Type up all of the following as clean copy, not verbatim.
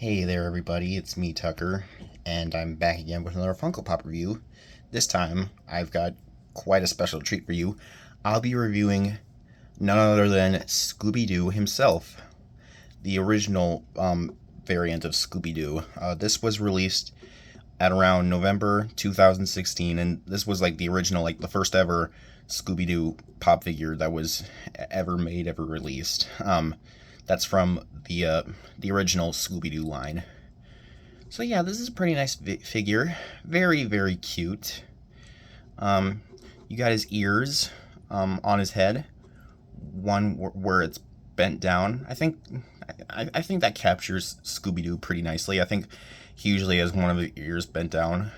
Hey there, everybody, it's me, Tucker, and I'm back again with another Funko Pop review. This time, I've got quite a special treat for you. I'll be reviewing none other than Scooby-Doo himself, the original variant of Scooby-Doo. This was released at around November 2016, and this was like the original, like the first ever Scooby-Doo pop figure that was ever made, ever released. That's from the original Scooby-Doo line. So yeah, this is a pretty nice figure. Very, very cute. You got his ears on his head. One where it's bent down. I think that captures Scooby-Doo pretty nicely. I think he usually has one of the ears bent down.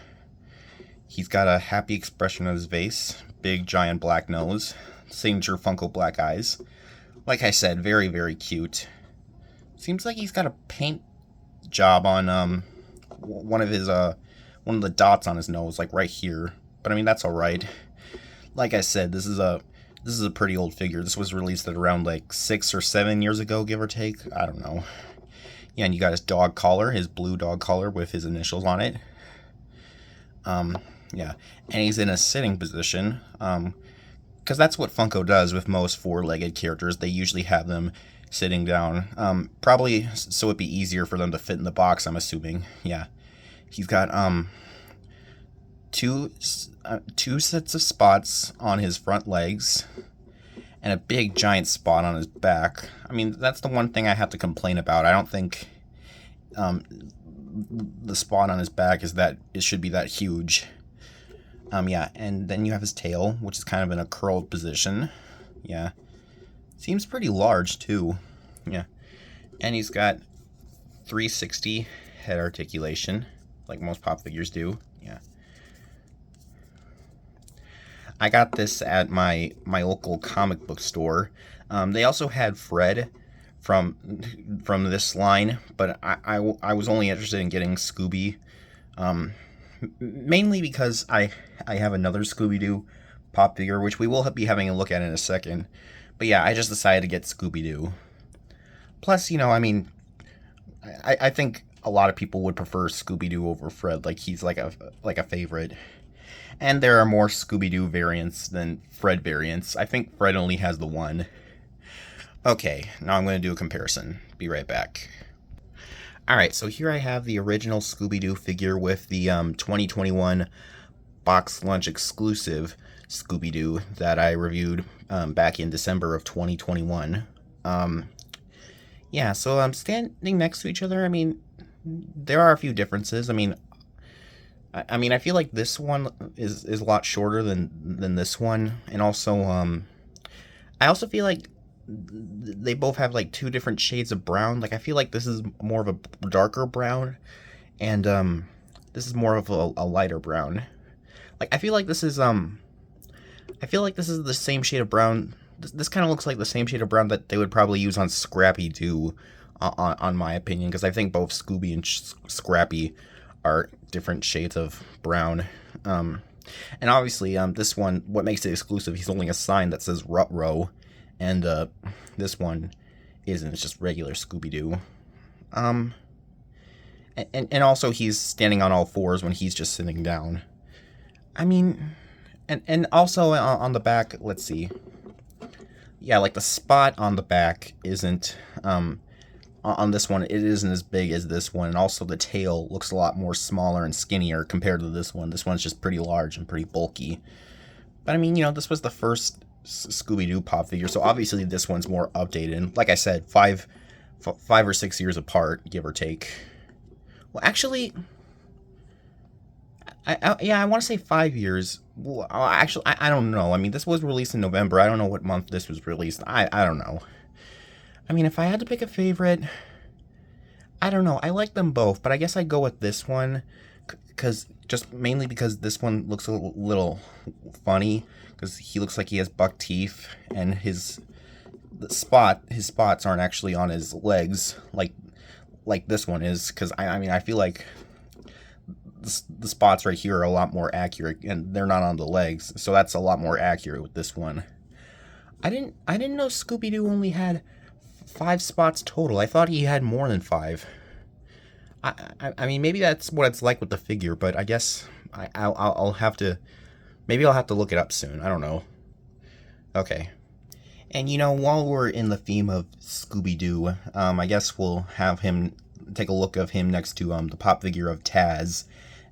He's got a happy expression on his face. Big, giant black nose. Signature Funko black eyes. Like I said, very, very cute. Seems like he's got a paint job on one of the dots on his nose, like right here. But I mean, that's all right. Like I said, this is a pretty old figure. This was released at around like 6 or 7 years ago, give or take. I don't know. Yeah, and you got his dog collar, his blue dog collar with his initials on it. Yeah, and he's in a sitting position. Because that's what Funko does with most four-legged characters. They usually have them sitting down. Probably so it'd be easier for them to fit in the box, I'm assuming. Yeah. He's got two sets of spots on his front legs and a big giant spot on his back. I mean, that's the one thing I have to complain about. I don't think the spot on his back it should be that huge. Yeah, and then you have his tail, which is kind of in a curled position. Yeah. Seems pretty large, too. Yeah. And he's got 360 head articulation, like most pop figures do. Yeah. I got this at my local comic book store. They also had Fred from this line, but I was only interested in getting Scooby. Mainly because I have another Scooby-Doo pop figure, which we will be having a look at in a second. But yeah, I just decided to get Scooby-Doo. Plus, I mean, I think a lot of people would prefer Scooby-Doo over Fred. Like, he's like a favorite. And there are more Scooby-Doo variants than Fred variants. I think Fred only has the one. Okay, now I'm going to do a comparison. Be right back. Alright, so here I have the original Scooby-Doo figure with the 2021 Box Lunch exclusive Scooby-Doo that I reviewed back in December of 2021. Yeah, so I'm standing next to each other. I mean, there are a few differences. I mean, I feel like this one is a lot shorter than this one, and also I also feel like they both have like two different shades of brown. Like, I feel like this is more of a darker brown, and this is more of a lighter brown. Like, I feel like this is the same shade of brown. This kind of looks like the same shade of brown that they would probably use on Scrappy-Doo, on my opinion, because I think both Scooby and Scrappy are different shades of brown. And obviously, this one, what makes it exclusive, he's holding a sign that says Ruh-Roh. And this one isn't. It's just regular Scooby-Doo. And also he's standing on all fours when he's just sitting down. I mean, and also on the back, let's see. Yeah, like the spot on the back isn't, on this one, it isn't as big as this one. And also the tail looks a lot more smaller and skinnier compared to this one. This one's just pretty large and pretty bulky. But I mean, this was the first Scooby-Doo pop figure, so obviously this one's more updated. And like I said, 5 or 6 years apart, give or take. Well, actually, I want to say 5 years. Well, actually, I don't know. I mean, this was released in November. I don't know what month this was released. I don't know. I mean, if I had to pick a favorite, I don't know. I like them both, but I guess I'd go with this one, mainly because this one looks a little funny, because he looks like he has buck teeth, and his spots aren't actually on his legs like this one is. Because I mean, I feel like the spots right here are a lot more accurate, and they're not on the legs, so that's a lot more accurate with this one. I didn't know Scooby-Doo only had 5 spots total. I thought he had more than 5. I mean, maybe that's what it's like with the figure, but I guess I'll have to, maybe I'll have to look it up soon. I don't know. Okay. And while we're in the theme of Scooby-Doo, I guess we'll have him take a look of him next to the pop figure of Taz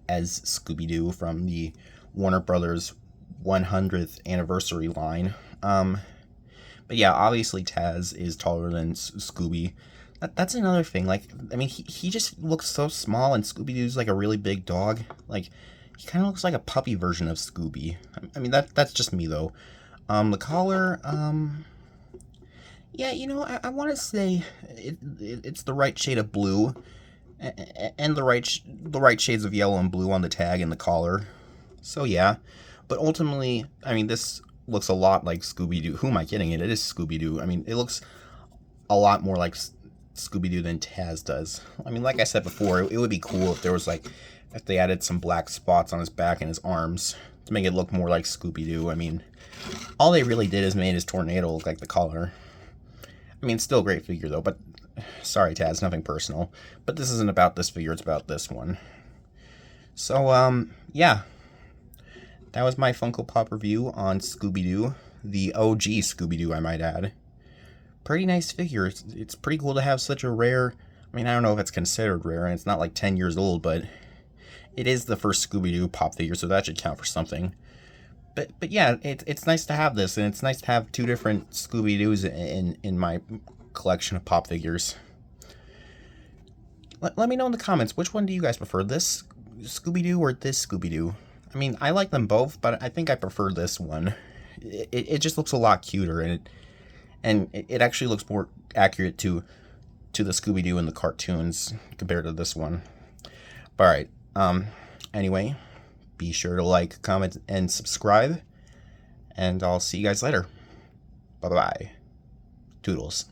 as Scooby-Doo from the Warner Brothers 100th anniversary line. But yeah, obviously Taz is taller than Scooby. That's another thing. Like, I mean, he just looks so small, and Scooby-Doo's like a really big dog. Like, he kind of looks like a puppy version of Scooby. I mean, that's just me though. The collar, yeah, I want to say it's the right shade of blue, and the right shades of yellow and blue on the tag and the collar. So yeah, but ultimately, I mean, this looks a lot like Scooby-Doo. Who am I kidding? It is Scooby-Doo. I mean, it looks a lot more like Scooby-Doo than Taz does. I mean, like I said before, it would be cool if there was if they added some black spots on his back and his arms to make it look more like Scooby-Doo. I mean, all they really did is made his tornado look like the collar. I mean, still a great figure though, but sorry Taz, nothing personal. But this isn't about this figure, it's about this one. So, yeah. That was my Funko Pop review on Scooby-Doo. The OG Scooby-Doo, I might add. Pretty nice figure. It's pretty cool to have such a rare... I mean, I don't know if it's considered rare, and it's not like 10 years old, but it is the first Scooby-Doo pop figure, so that should count for something. But yeah, it's nice to have this, and it's nice to have two different Scooby-Doos in my collection of pop figures. Let me know in the comments, which one do you guys prefer, this Scooby-Doo or this Scooby-Doo? I mean, I like them both, but I think I prefer this one. It just looks a lot cuter, and it actually looks more accurate to the Scooby-Doo in the cartoons compared to this one. Alright, anyway, be sure to like, comment, and subscribe, and I'll see you guys later. Bye-bye. Toodles.